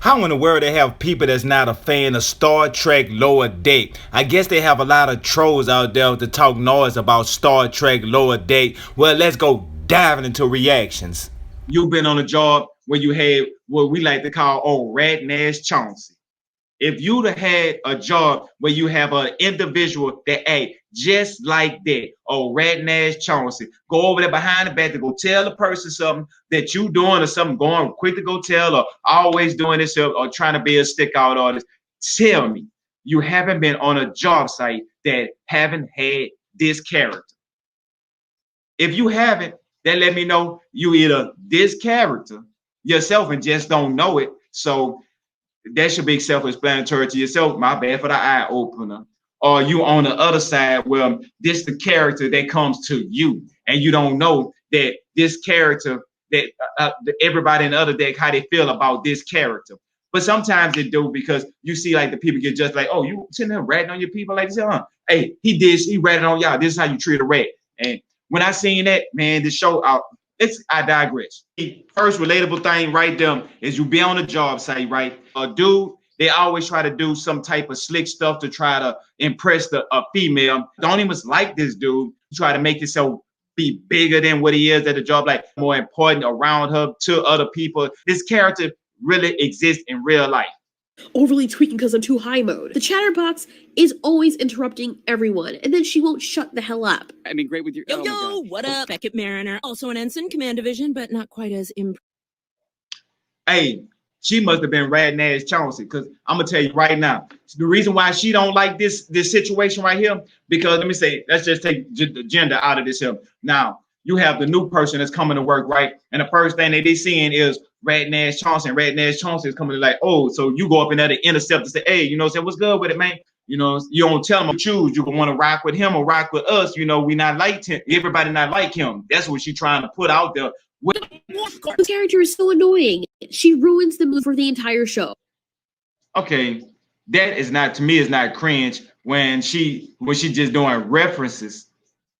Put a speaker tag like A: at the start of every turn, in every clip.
A: How in the world they have people that's not a fan of Star Trek Lower Deck? I guess they have a lot of trolls out there to talk noise about Star Trek Lower Deck. Well, let's go diving into reactions.
B: You've been on a job where you had what we like to call rat Nash Chauncey. If you'd have had a job where you have an individual that act just like that, rat Nash Chauncey, go over there behind the back to go tell the person something that you doing or something, going quick to go tell, or always doing this or trying to be a stick out artist. Tell me you haven't been on a job site that haven't had this character. If you haven't, then let me know you either this character yourself and just don't know it. So that should be self-explanatory to yourself. My bad for the eye opener. Or you on the other side where this the character that comes to you and you don't know that this character that everybody in the other deck how they feel about this character. But sometimes they do because you see like the people get just like, oh, you sitting there ratting on your people like this, huh? Hey, he ratted on y'all. This is how you treat a rat. And when I seen that, man, the show out. I digress. The first relatable thing right there is you be on a job site, right? A dude, they always try to do some type of slick stuff to try to impress a female. Don't even like this dude. Try to make himself be bigger than what he is at the job, like more important around her to other people. This character really exists in real life.
C: Overly tweaking because I'm too high mode. The chatterbox is always interrupting everyone, and then she won't shut the hell up.
D: I mean, great with your.
E: Yo, what up? Beckett Mariner, also an ensign, command division, but not quite as
B: Hey, she must have been rat Nash Chauncey, because I'm gonna tell you right now, the reason why she don't like this situation right here, because let me say, let's just take the gender out of this here. Now, you have the new person that's coming to work, right? And the first thing that they seeing is rat Nash Chauncey, and rat Nash Chauncey is coming to like, oh, so you go up in there to intercept and say, hey, you know, say what's good with it, man? You know, you don't tell them to choose. You can want to rock with him or rock with us. You know, we not like him. Everybody not like him. That's what she's trying to put out there.
C: The character is so annoying. She ruins the mood for the entire show.
B: Okay, that is not, to me, is not cringe when she just doing references.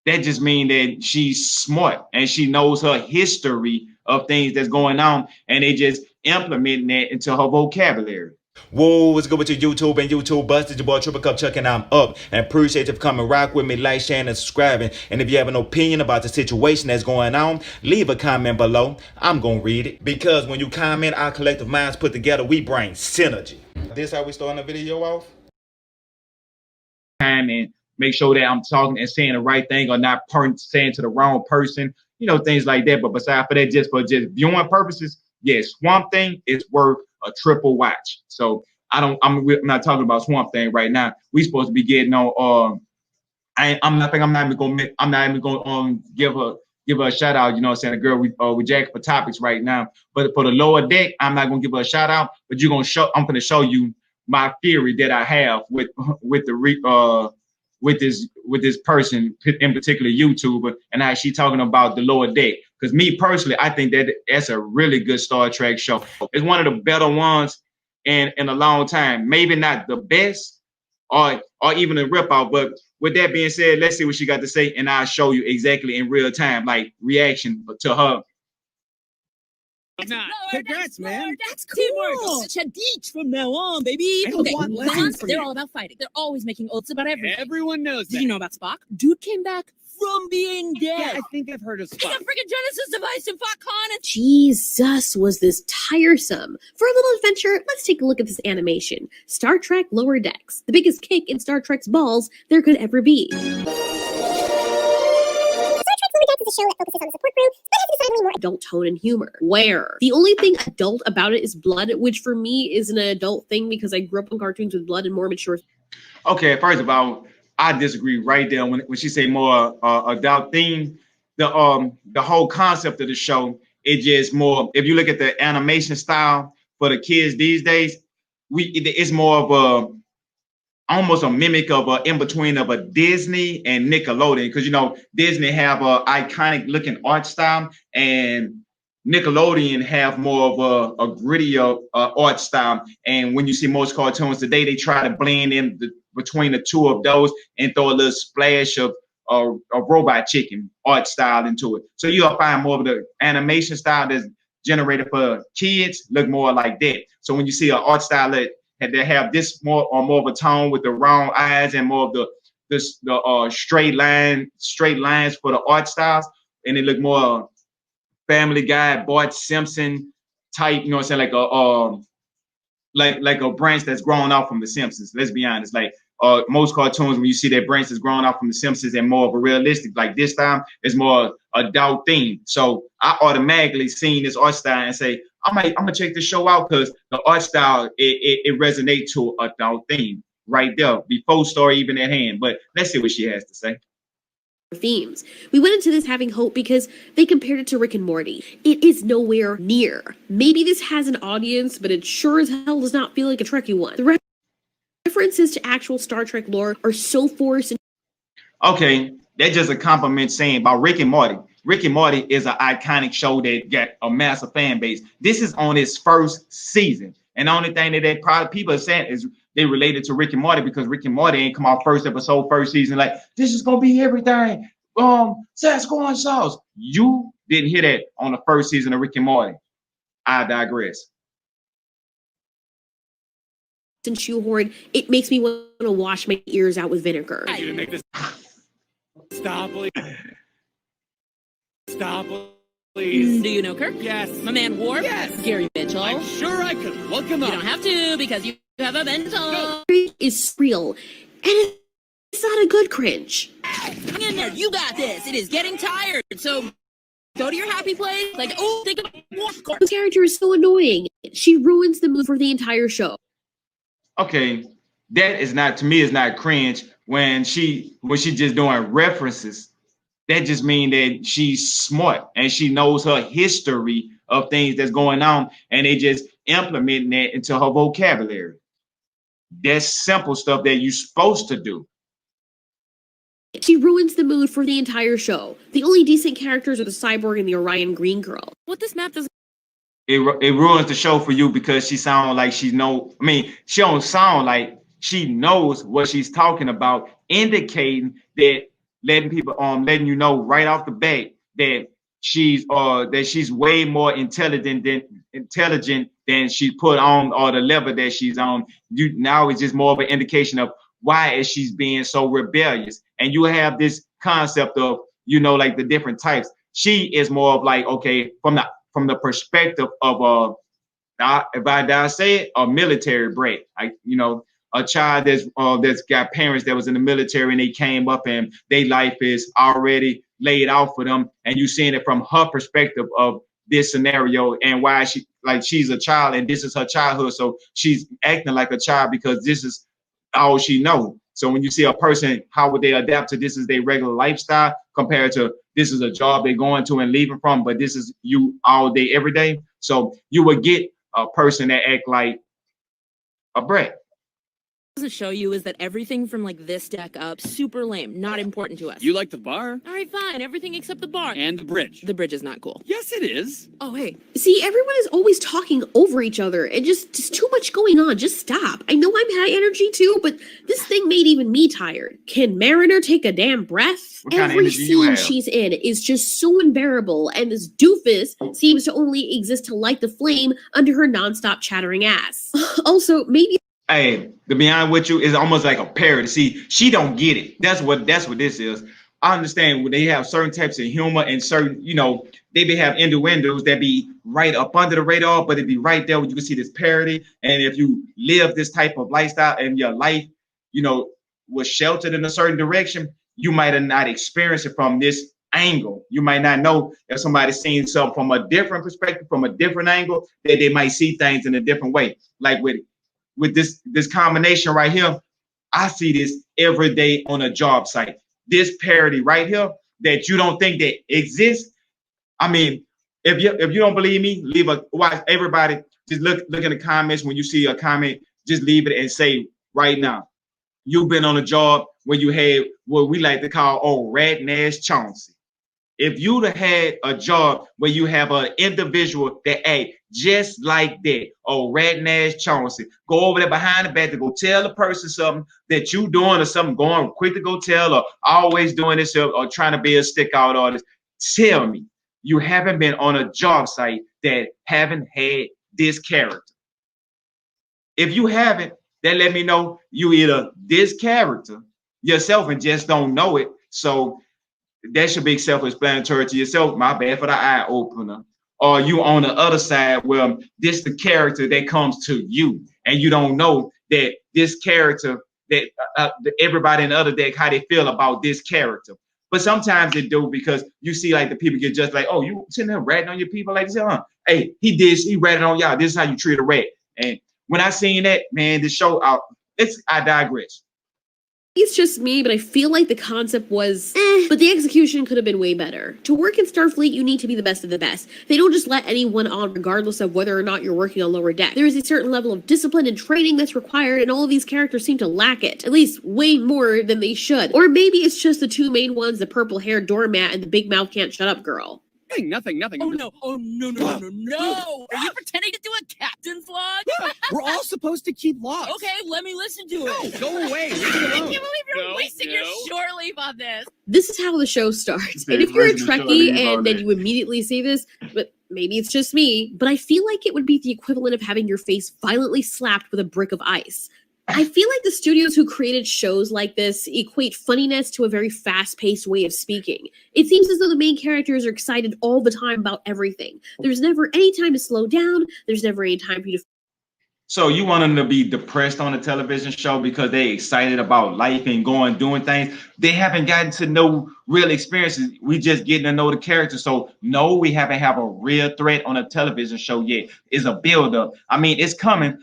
B: That just means that she's smart and she knows her history of things that's going on, and they just implementing that into her vocabulary.
A: Whoa, what's good with your YouTube and YouTube busted? Your boy Triple Cup Chuck, and I'm up. And appreciate you for coming rock with me, like, sharing, and subscribing. And if you have an opinion about the situation that's going on, leave a comment below. I'm gonna read it, because when you comment, our collective minds put together, we bring synergy. This how we starting the video off?
B: And make sure that I'm talking and saying the right thing, or not saying to the wrong person, you know, things like that. But besides for that, just for viewing purposes, yes, Swamp Thing is worth a triple watch. So I'm not talking about Swamp Thing right now. We supposed to be getting on. I'm not even gonna give her a shout out. You know what I'm saying? The girl we jack for topics right now. But for the Lower Deck, I'm not gonna give her a shout out. But I'm gonna show you my theory that I have with this person, in particular YouTuber, and how she talking about the Lower Deck. Because me personally, I think that's a really good Star Trek show. It's one of the better ones in a long time. Maybe not the best or even a rip out, but with that being said, let's see what she got to say, and I'll show you exactly in real time, like reaction to her.
D: Nah, congrats, man.
E: That's cool. Chadich from now on, baby.
D: Okay,
E: Klingons, they're all about fighting. They're always making oaths about everything.
D: Everyone knows that.
E: Did you know about Spock? Dude came back from being dead.
D: Yeah, I think I've heard of
E: He's a
D: Spock.
E: freaking Genesis device in FotCon. And
C: Jesus, was this tiresome. For a little adventure, let's take a look at this animation. Star Trek Lower Decks, the biggest kick in Star Trek's balls there could ever be. Is a show that focuses on the support crew, but has decidedly more adult tone and humor. Where the only thing adult about it is blood, which for me is an adult thing because I grew up on cartoons with blood and more mature.
B: Okay, first of all, I disagree right there when she say more adult theme. The whole concept of the show, it just more. If you look at the animation style for the kids these days, it's more of a almost a mimic of a in between of a Disney and Nickelodeon, because you know Disney have a iconic looking art style and Nickelodeon have more of a grittier art style. And when you see most cartoons today, they try to blend in between the two of those and throw a little splash of a robot chicken art style into it. So you'll find more of the animation style that's generated for kids look more like that. So when you see an art style that they have this more of a tone with the round eyes and more of the straight lines for the art styles, and it look more Family Guy, Bart Simpson type, you know what I'm saying, like a branch that's grown off from the Simpsons. Let's be honest, like most cartoons, when you see that branch that's grown off from the Simpsons and more of a realistic, like this time it's more adult theme. So I automatically seen this art style and say, I'm gonna check this show out because the art style it resonates to adult theme right there before story even at hand. But let's see what she has to say.
C: Themes. We went into this having hope because they compared it to Rick and Morty. It is nowhere near. Maybe this has an audience, but it sure as hell does not feel like a Trekkie one. The references to actual Star Trek lore are so forced.
B: Okay, that's just a compliment saying about Rick and Morty. Rick and Morty is an iconic show that got a massive fan base. This is on its first season. And the only thing that they probably people are saying is they related to Rick and Morty because Rick and Morty ain't come out first episode, first season. Like, this is gonna be everything. Sasquatch sauce. You didn't hear that on the first season of Rick and Morty. I digress.
C: And shoehorn, it makes me want to wash my ears out with vinegar.
D: You didn't make this. Stop, please. Stop, please.
E: Do you know Kirk?
D: Yes.
E: My man Worf?
D: Yes.
E: Gary Mitchell?
D: I'm sure I could look him
E: You
D: up.
E: don't have to because you have a mental.
C: It is real, and it's not a good cringe.
E: Hang in there. You got this. It is getting tired. So go to your happy place. Like, oh, think of what?
C: The character is so annoying. She ruins the mood for the entire show.
B: Okay, that is not, to me, is not cringe when she just doing references. That just means that she's smart and she knows her history of things that's going on, and they just implementing that into her vocabulary. That's simple stuff that you're supposed to do.
C: She ruins the mood for the entire show. The only decent characters are the Cyborg and the Orion Green Girl.
E: What this map doesn't.
B: It ruins the show for you because she sounds like she don't sound like she knows what she's talking about, indicating that letting you know right off the bat that she's way more intelligent than she put on, or the level that she's on. Now it's just more of an indication of why is she's being so rebellious. And you have this concept of, like the different types. She is more of like, okay, from the perspective of if I dare say it, a military brat, a child that's got parents that was in the military and they came up and their life is already laid out for them, and you seeing it from her perspective of this scenario and why she's a child and this is her childhood, so she's acting like a child because this is all she knows. So when you see a person, how would they adapt to this is their regular lifestyle compared to this is a job they're going to and leaving from, but this is you all day, every day. So you would get a person that act like a brat.
E: Doesn't show you is that everything from like this deck up, super lame, not important to us.
D: You like the bar
E: All right, fine. Everything except the bar.
D: and the bridge.
E: The bridge is not cool.
D: Yes, it is.
E: Oh, hey.
C: See, everyone is always talking over each other and just too much going on. Just stop. I know I'm high energy too, but this thing made even me tired. Can Mariner take a damn breath?
B: What kind of
C: Every
B: energy you
C: scene
B: have?
C: she's in is just so unbearable, and this doofus seems to only exist to light the flame under her nonstop chattering ass. Also, maybe
B: Hey, to be honest with you, it's almost like a parody. See, she don't get it. That's what this is. I understand when they have certain types of humor and certain, they be have innuendos that be right up under the radar, but it be right there when you can see this parody. And if you live this type of lifestyle and your life, was sheltered in a certain direction, you might have not experienced it from this angle. You might not know if somebody's seeing something from a different perspective, from a different angle, that they might see things in a different way. Like with this combination right here, I see this every day on a job site. This parody right here that you don't think that exists. I mean, if you don't believe me, watch everybody. Just look in the comments. When you see a comment, just leave it and say right now, you've been on a job where you had what we like to call old rat and ass Chauncey. If you'd have had a job where you have an individual that act just like that, oh, rat and ass Chauncey, go over there behind the back to go tell the person something that you doing or something, going quick to go tell, or always doing this or trying to be a stick out artist. Tell me you haven't been on a job site that haven't had this character? If you haven't, then let me know you either this character yourself and just don't know it. So that should be self-explanatory to yourself. My bad for the eye opener. Or you on the other side where this the character that comes to you and you don't know that this character that everybody in the other deck how they feel about this character. But sometimes they do because you see like the people get just like, oh, you sitting there ratting on your people like this, hey, he ratted on y'all. This is how you treat a rat. And when I seen that, man, the show out, I digress.
C: It's just me, but I feel like the concept was but the execution could have been way better. To work in Starfleet, you need to be the best of the best. They don't just let anyone on regardless of whether or not you're working on lower deck. There is a certain level of discipline and training that's required, and all of these characters seem to lack it. At least way more than they should. Or maybe it's just the two main ones, the purple-haired doormat and the big mouth can't shut up girl.
D: Nothing.
E: Oh no! Are you pretending to do a captain's log?
D: We're all supposed to keep logs.
E: Okay, let me listen to it.
D: Go away. Leave
E: I
D: it
E: can't
D: alone.
E: believe you're
D: No,
E: wasting your shore leave on this.
C: This is how the show starts. And
B: Big
C: if you're a
B: version of
C: Trekkie
B: Charlie
C: and then
B: Baudet.
C: you immediately say this, but maybe it's just me, but I feel like it would be the equivalent of having your face violently slapped with a brick of ice. I feel like the studios who created shows like this equate funniness to a very fast-paced way of speaking. It seems as though the main characters are excited all the time about everything. There's never any time to slow down. There's never any time for you to
B: So you want them to be depressed on a television show because they excited about life and doing things. They haven't gotten to know real experiences. We just getting to know the character. So no, we haven't have a real threat on a television show yet. It's a build-up. I mean, it's coming.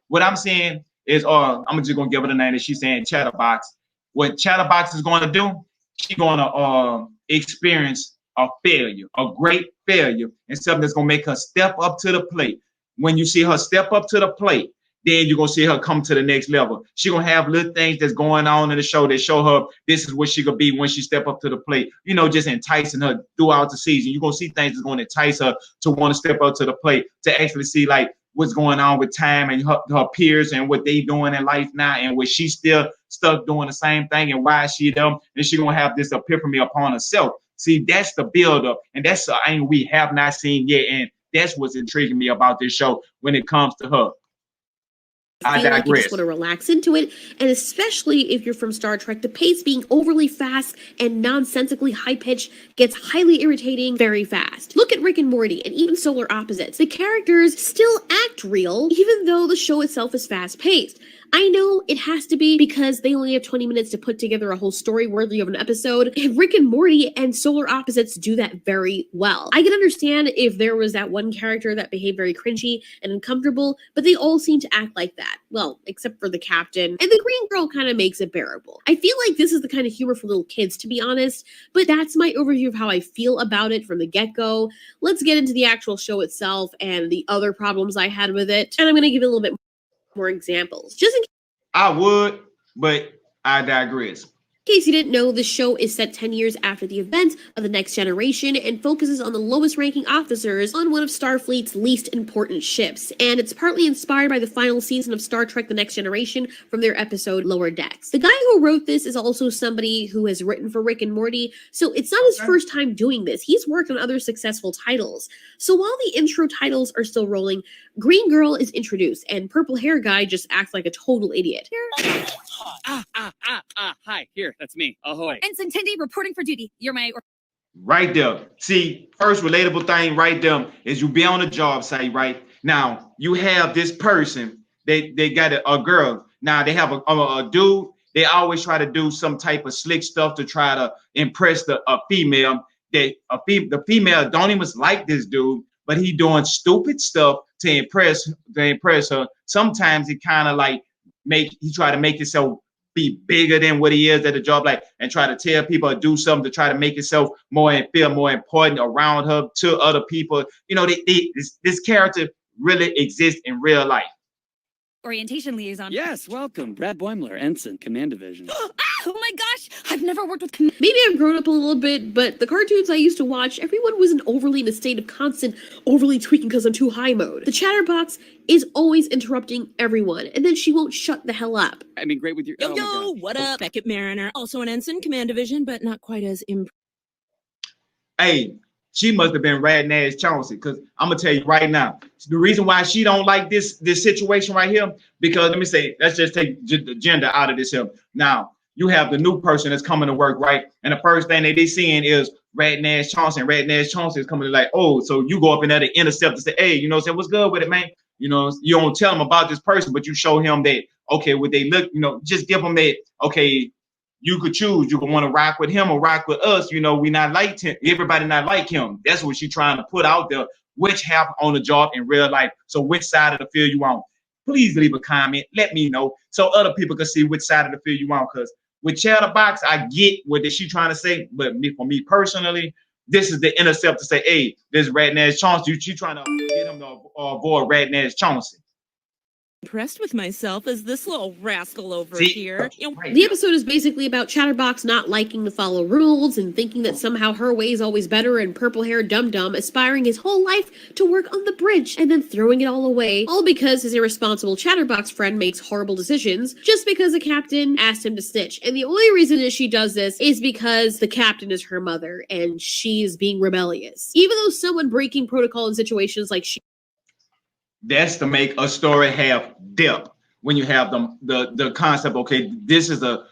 B: What I'm seeing is I'm just gonna give her the name that she's saying, Chatterbox. What Chatterbox is going to do, she's going to experience a failure, a great failure, and something that's gonna make her step up to the plate. When you see her step up to the plate, then you're gonna see her come to the next level. She's gonna have little things that's going on in the show that show her this is what she could be when she step up to the plate. You know, just enticing her throughout the season. You're gonna see things that's gonna entice her to want to step up to the plate, to actually see like what's going on with time and her peers and what they doing in life now, and what she's still stuck doing the same thing and why she them. And she's gonna have this epiphany upon herself. See, that's the build-up, and that's the angle we have not seen yet. And that's what's intriguing me about this show when it comes to her. I
C: feel like you
B: digress.
C: just want to relax into it, and especially if you're from Star Trek, the pace being overly fast and nonsensically high-pitched gets highly irritating very fast. Look at Rick and Morty and even Solar Opposites. The characters still act real, even though the show itself is fast-paced. I know it has to be because they only have 20 minutes to put together a whole story worthy of an episode. And Rick and Morty and Solar Opposites do that very well. I can understand if there was that one character that behaved very cringy and uncomfortable, but they all seem to act like that. Well, except for the captain. And the green girl kind of makes it bearable. I feel like this is the kind of humor for little kids, to be honest, but that's my overview of how I feel about it from the get-go. Let's get into the actual show itself and the other problems I had with it. And I'm going to give it a little bit more examples. Just in
B: I would, but I digress.
C: case you didn't know, the show is set 10 years after the events of the Next Generation and focuses on the lowest ranking officers on one of Starfleet's least important ships. And it's partly inspired by the final season of Star Trek The Next Generation from their episode Lower Decks. The guy who wrote this is also somebody who has written for Rick and Morty, so it's not his first time doing this. He's worked on other successful titles. So while the intro titles are still rolling, Green Girl is introduced and Purple Hair Guy just acts like a total idiot.
D: Hi, here, that's me. Ahoy.
E: Ensign Tindy reporting for duty. You're my
B: Right there. See, first relatable thing right there is you be on a job site, right? Now, you have this person, they got a girl. Now, they have a dude. They always try to do some type of slick stuff to try to impress a female. The female don't even like this dude, but he doing stupid stuff to impress her. Sometimes it kind of like he try to make himself be bigger than what he is at the job, like, and try to tell people or do something to try to make himself more and feel more important around her to other people. You know, this character really exists in real life.
E: orientation liaison.
D: Yes, welcome. Brad Boimler, Ensign, Command Division.
E: Oh my gosh, I've never worked with
C: Maybe I've grown up a little bit, but the cartoons I used to watch, everyone wasn't overly in a state of constant overly tweaking because I'm too high mode. The Chatterbox is always interrupting everyone, and then she won't shut the hell up.
D: I mean, great with your.
E: Yo,
D: oh my God.
E: what up? Beckett Mariner, also an ensign, command division, but not quite as
B: Hey, She must have been ratting ass Chauncey, because I'm gonna tell you right now, the reason why she don't like this situation right here, because let me say, let's just take the gender out of this here. Now you have the new person that's coming to work, right? And the first thing that they seeing is ratting ass Chauncey, and ratting ass Chauncey is coming to like, oh, so you go up in there to intercept and say, hey, you know, say what's good with it, man? You know, you don't tell him about this person, but you show him that, okay, what they look, you know, just give them that, okay, you could choose. You could want to rock with him or rock with us. You know, we not like him. Everybody not like him. That's what she's trying to put out there. Which happened on the job in real life. So which side of the field you on? Please leave a comment. Let me know so other people can see which side of the field you on. Because with Chatterbox, I get what is she trying to say. But for me personally, this is the intercept to say, hey, this ratting ass Chauncey. She trying to get him to avoid ratting ass Chauncey.
E: Impressed with myself as this little rascal over
B: See?
E: here. You know,
B: Right.
C: The episode is basically about Chatterbox not liking to follow rules and thinking that somehow her way is always better, and purple hair Dum Dum aspiring his whole life to work on the bridge and then throwing it all away, all because his irresponsible Chatterbox friend makes horrible decisions just because the captain asked him to snitch. And the only reason that she does this is because the captain is her mother and she's being rebellious. Even though someone breaking protocol in situations like she
B: That's to make a story have depth. When you have the concept, okay, this is a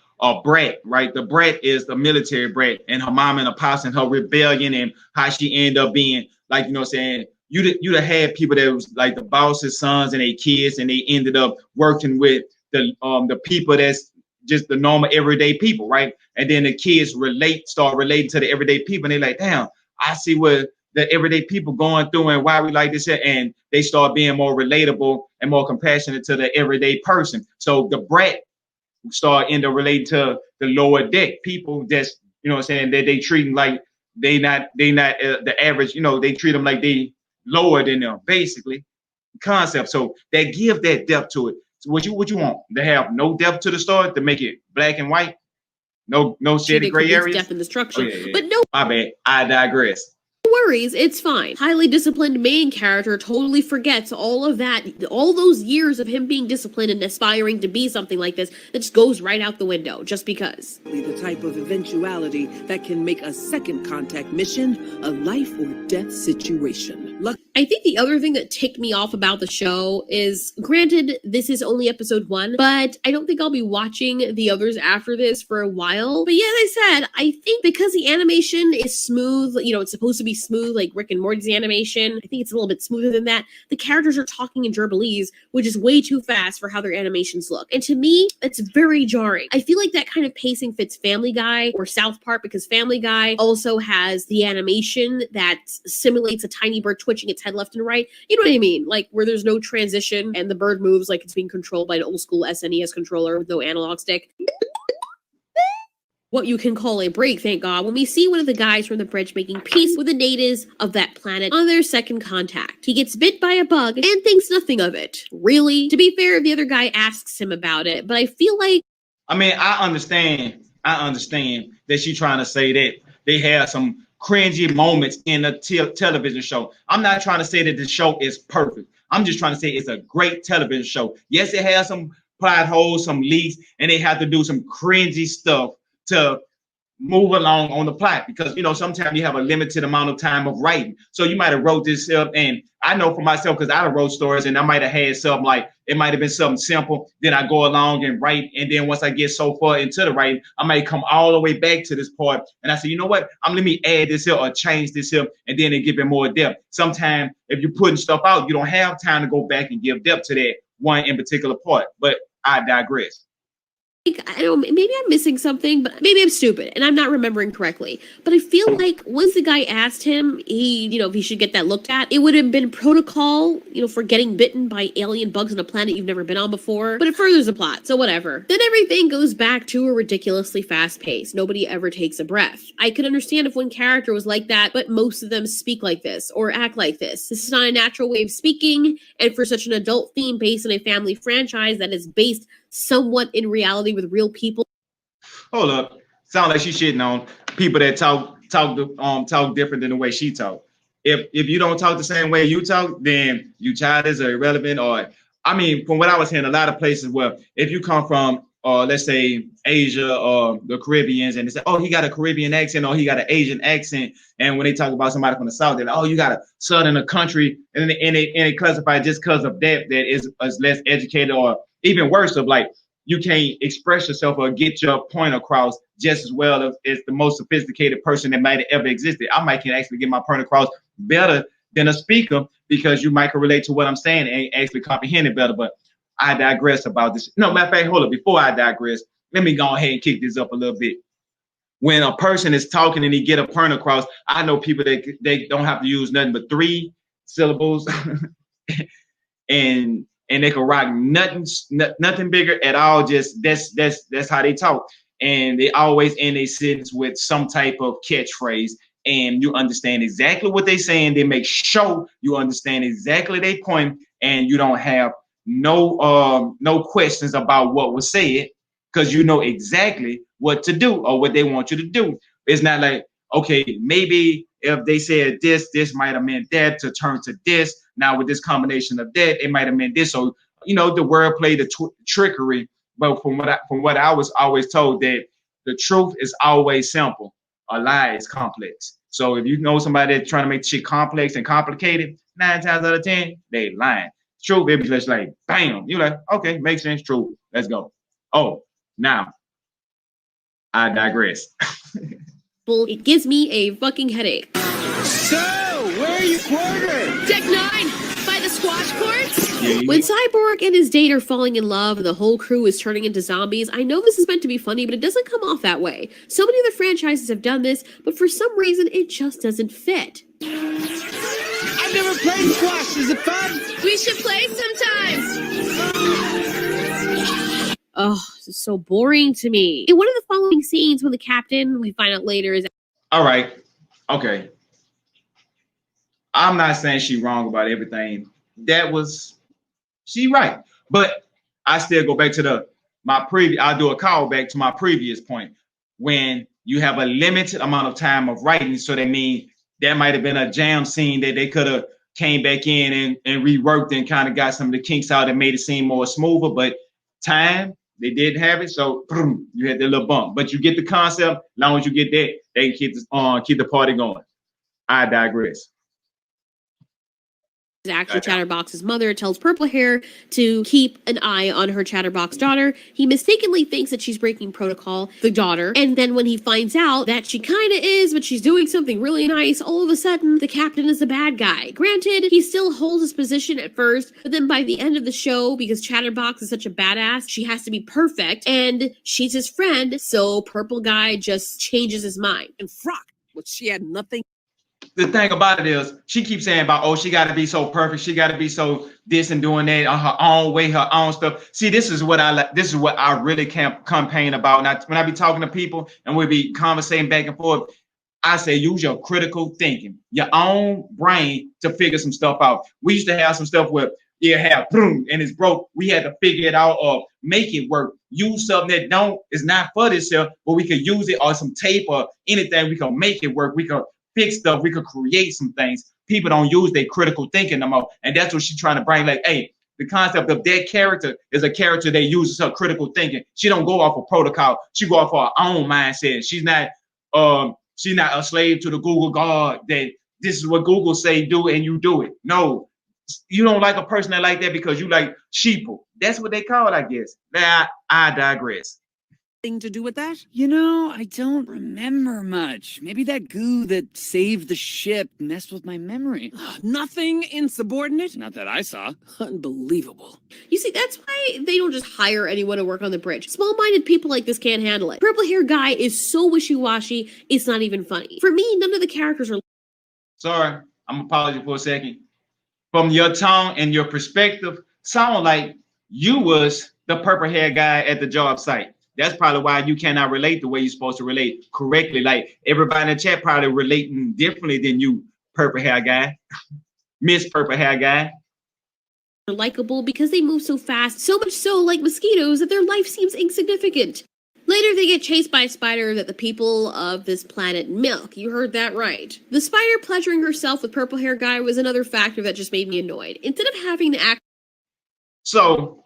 B: brat, right? The brat is the military brat, and her mom and her pops and her rebellion and how she ended up being, like, you know what I'm saying, you'd have had people that was like the boss's sons and their kids, and they ended up working with the people that's just the normal everyday people, right? And then the kids start relating to the everyday people, and they're like, damn, I see what the everyday people going through and why we like this, and they start being more relatable and more compassionate to the everyday person. So the brat start end up relating to the lower deck people that's, you know what I'm saying, that they treat them like they not the average, you know, they treat them like they lower than them, basically concept. So they give that depth to it. So what you want? They have no depth to the story to make it black and white, no shady gray areas.
C: Death and destruction,
B: Oh, yeah.
C: but no
B: My bad, I digress.
C: worries, it's fine. Highly disciplined main character totally forgets all of that, all those years of him being disciplined and aspiring to be something like this, that just goes right out the window just because.
F: The type of eventuality that can make a second contact mission a life or death situation.
C: I think the other thing that ticked me off about the show is, granted, this is only episode 1, but I don't think I'll be watching the others after this for a while. But yeah, as I said, I think because the animation is smooth, you know, it's supposed to be smooth like Rick and Morty's animation. I think it's a little bit smoother than that. The characters are talking in Gerbilese, which is way too fast for how their animations look. And to me, it's very jarring. I feel like that kind of pacing fits Family Guy or South Park, because Family Guy also has the animation that simulates a tiny bird twitching its head left and right. You know what I mean? Like where there's no transition and the bird moves like it's being controlled by an old school SNES controller with no analog stick. What you can call a break, thank God, when we see one of the guys from the bridge making peace with the natives of that planet on their second contact. He gets bit by a bug and thinks nothing of it. Really? To be fair, the other guy asks him about it, but I feel like...
B: I mean, I understand that she's trying to say that they have some cringy moments in a television show. I'm not trying to say that the show is perfect. I'm just trying to say it's a great television show. Yes, it has some plot holes, some leaks, and they have to do some cringy stuff to move along on the plot, because, you know, sometimes you have a limited amount of time of writing. So you might have wrote this up, and I know for myself, because I wrote stories and I might have had something like, it might have been something simple, then I go along and write, and then once I get so far into the writing, I might come all the way back to this part, and I say, you know what, let me add this here or change this here, and then it give it more depth. Sometimes if you're putting stuff out, you don't have time to go back and give depth to that one in particular part, but I digress.
C: I don't know, maybe I'm missing something, but maybe I'm stupid and I'm not remembering correctly. But I feel like once the guy asked him, if he should get that looked at, it would have been protocol, for getting bitten by alien bugs on a planet you've never been on before. But it furthers the plot, so whatever. Then everything goes back to a ridiculously fast pace. Nobody ever takes a breath. I could understand if one character was like that, but most of them speak like this or act like this. This is not a natural way of speaking, and for such an adult theme based on a family franchise that is based somewhat in reality with real people.
B: Hold up. Sound like she's shitting on people that talk different than the way she talk. If you don't talk the same way you talk, then you childish or irrelevant. Or, I mean, from what I was hearing, a lot of places where if you come from let's say Asia or the Caribbeans, and they say, oh, he got a Caribbean accent or he got an Asian accent. And when they talk about somebody from the South, they're like, oh, you got a Southern country, and they classify just because of that is less educated, or even worse, of like you can't express yourself or get your point across just as well as the most sophisticated person that might have ever existed. I might can actually get my point across better than a speaker because you might can relate to what I'm saying and actually comprehend it better. But I digress about this. No, matter of fact, hold up. Before I digress, let me go ahead and kick this up a little bit. When a person is talking and he get a point across, I know people that they don't have to use nothing but 3 syllables, and they can rock nothing bigger at all. Just that's how they talk, and they always end a sentence with some type of catchphrase, and you understand exactly what they're saying. They make sure you understand exactly their point, and you don't have no questions about what was said because you know exactly what to do or what they want you to do. It's not like, okay, maybe if they said this might have meant that to turn to this. Now with this combination of that, it might have meant this. So the wordplay, the trickery. But from what I was always told, that the truth is always simple. A lie is complex. So if you know somebody that's trying to make shit complex and complicated, 9 times out of 10, they lying. Truth, it be just like, bam. You're like, okay, makes sense. True. Let's go. Oh, now I digress.
C: Well, it gives me a fucking headache.
D: So, where are you quartered?
E: Deck 9 by the squash courts.
C: When Cyborg and his date are falling in love and the whole crew is turning into zombies, I know this is meant to be funny, but it doesn't come off that way. So many other franchises have done this, but for some reason, it just doesn't fit.
D: I've never played squash. Is it fun?
E: We should play sometimes.
C: Oh, this is so boring to me. In one of the following scenes, when the captain, we find out later, is
B: All right. Okay. I'm not saying she's wrong about everything. She right. But I still go back to I'll do a call back to my previous point. When you have a limited amount of time of writing, so that means that might have been a jam scene that they could have came back in and reworked and kind of got some of the kinks out and made it seem more smoother. But time, they didn't have it, so boom, you had that little bump. But you get the concept. As long as you get that, they can keep the party going. I digress.
C: actually Chatterbox's mother tells Purple Hair to keep an eye on her Chatterbox daughter. He mistakenly thinks that she's breaking protocol, the daughter, and then when he finds out that she kind of is, but she's doing something really nice, all of a sudden, the captain is the bad guy. Granted, he still holds his position at first, but then by the end of the show, because Chatterbox is such a badass, she has to be perfect, and she's his friend, so Purple Guy just changes his mind.
F: And Frock, but she had nothing.
B: The thing about it is, she keeps saying about, oh, she got to be so perfect. She got to be so this and doing that on her own way, her own stuff. See, this is what I like. This is what I really campaign about. Now, when I be talking to people and we be conversating back and forth, I say use your critical thinking, your own brain to figure some stuff out. We used to have some stuff where you have boom and it's broke. We had to figure it out or make it work. Use something that is not for this stuff, but we could use it or some tape or anything. We can make it work. We can fix stuff. We could create some things. People don't use their critical thinking no more. And that's what she's trying to bring. Like, hey, the concept of that character is a character that uses her critical thinking. She don't go off of protocol. She go off of her own mindset. She's not a slave to the Google God that this is what Google say do and you do it. No, you don't like a person that like that because you like sheeple. That's what they call it, I guess. Now, I digress.
F: To do with that?
D: You know, I don't remember much. Maybe that goo that saved the ship messed with my memory.
F: Nothing insubordinate?
D: Not that I saw.
F: Unbelievable.
C: You see, that's why they don't just hire anyone to work on the bridge. Small-minded people like this can't handle it. Purple Hair Guy is so wishy-washy, it's not even funny. For me, none of the characters are...
B: Sorry, I'm apology for a second. From your tone and your perspective, sound like you was the purple hair guy at the job site. That's probably why you cannot relate the way you're supposed to relate correctly. Like everybody in the chat probably relating differently than you, purple hair guy, Miss Purple Hair Guy.
C: They're likable because they move so fast, so much so like mosquitoes that their life seems insignificant. Later, they get chased by a spider that the people of this planet milk. You heard that right. The spider pleasuring herself with Purple Hair Guy was another factor that just made me annoyed. Instead of having to act...
B: So,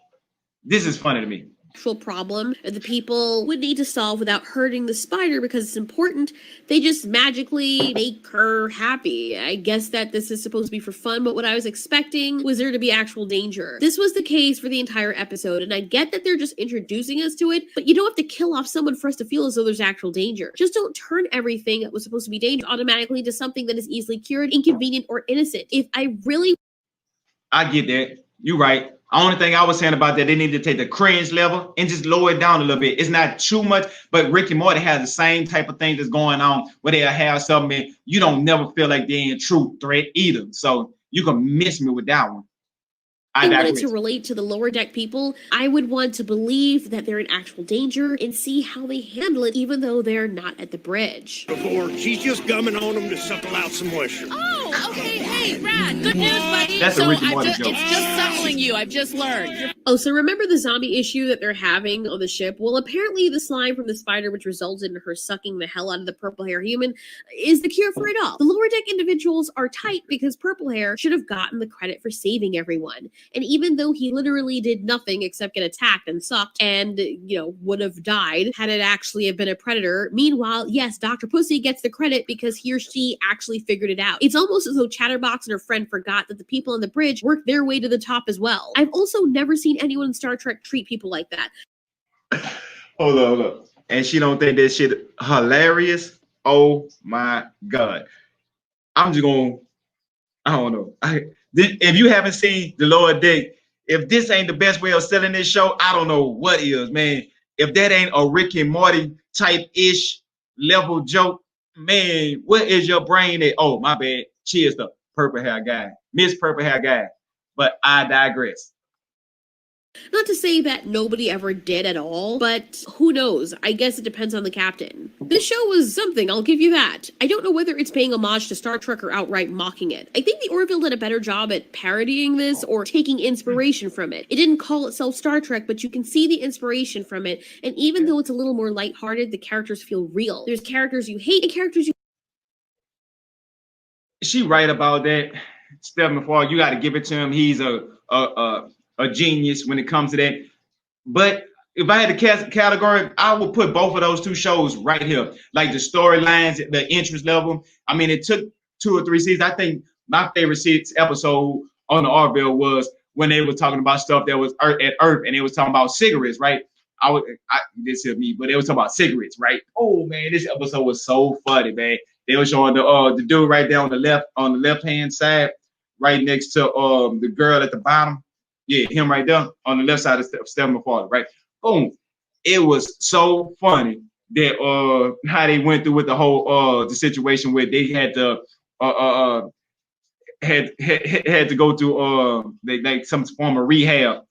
B: this is funny to me.
C: actual problem that the people would need to solve without hurting the spider because it's important. They just magically make her happy. I guess that this is supposed to be for fun, but what I was expecting was there to be actual danger. This was the case for the entire episode, and I get that they're just introducing us to it, but you don't have to kill off someone for us to feel as though there's actual danger. Just don't turn everything that was supposed to be dangerous automatically into something that is easily cured, inconvenient, or innocent. If I really
B: I get that. You're right. Only thing I was saying about that, they need to take the cringe level and just lower it down a little bit. It's not too much, but Rick and Morty has the same type of thing that's going on where they'll have something you don't never feel like they're in true threat either. So you can miss me with that one. I
C: wanted
B: digress.
C: to relate to the lower deck people, I would want to believe that they're in actual danger and see how they handle it even though they're not at the bridge.
G: Before she's just gumming on them to suckle out some moisture.
E: Oh, okay. Hey, Brad, good news, buddy.
B: That's a
E: so
B: Rick and Morty joke.
E: it's just suckling you. I've just learned.
C: Oh, so remember the zombie issue that they're having on the ship? Well, apparently the slime from the spider, which resulted in her sucking the hell out of the purple hair human, is the cure for it all. The lower deck individuals are tight because purple hair should have gotten the credit for saving everyone. And even though he literally did nothing except get attacked and sucked and, would have died had it actually have been a predator, meanwhile, yes, Dr. Pussy gets the credit because he or she actually figured it out. It's almost as though Chatterbox and her friend forgot that the people on the bridge worked their way to the top as well. I've also never seen anyone in Star Trek treat people like that.
B: Hold up. And she don't think that shit hilarious? Oh my God. I'm just going, I don't know. If you haven't seen The Lower Deck, if this ain't the best way of selling this show, I don't know what is, man. If that ain't a Rick and Morty type-ish level joke, man, what is your brain at? Oh, my bad. Cheers to Purple Hair Guy. Miss Purple Hair Guy. But I digress.
C: Not to say that nobody ever did at all, but who knows? I guess it depends on the captain. This show was something, I'll give you that. I don't know whether it's paying homage to Star Trek or outright mocking it. I think the Orville did a better job at parodying this or taking inspiration from it. It didn't call itself Star Trek, but you can see the inspiration from it, and even though it's a little more lighthearted, the characters feel real. There's characters you hate and characters you...
B: She right about that. Stephen Ford, you got to give it to him. He's a genius when it comes to that. But if I had to category, I would put both of those two shows right here. Like the storylines, the interest level. I mean, it took 2 or 3 seasons. I think my favorite episode on the Orville was when they were talking about stuff that was at Earth, and they was talking about cigarettes, right? This is me, but they was talking about cigarettes, right? Oh man, this episode was so funny, man. They were showing the dude right there on the left hand side, right next to the girl at the bottom. Yeah, him right there on the left side of Stephen McFarland, right? Boom. It was so funny that how they went through with the whole the situation where they had to had to go through like some form of rehab,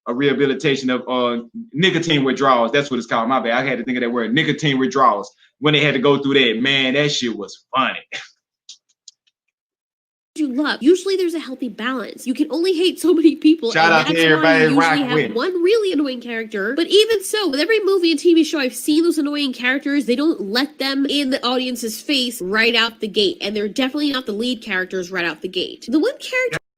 B: a rehabilitation of nicotine withdrawals. That's what it's called. My bad. I had to think of that word, nicotine withdrawals. When they had to go through that, man, that shit was funny.
C: you love. Usually there's a healthy balance. You can only hate so many people.
B: Shout out to everybody
C: you
B: rock
C: usually
B: with
C: have one really annoying character. But even so, with every movie and TV show I've seen those annoying characters, they don't let them in the audience's face right out the gate. And they're definitely not the lead characters right out the gate. The one character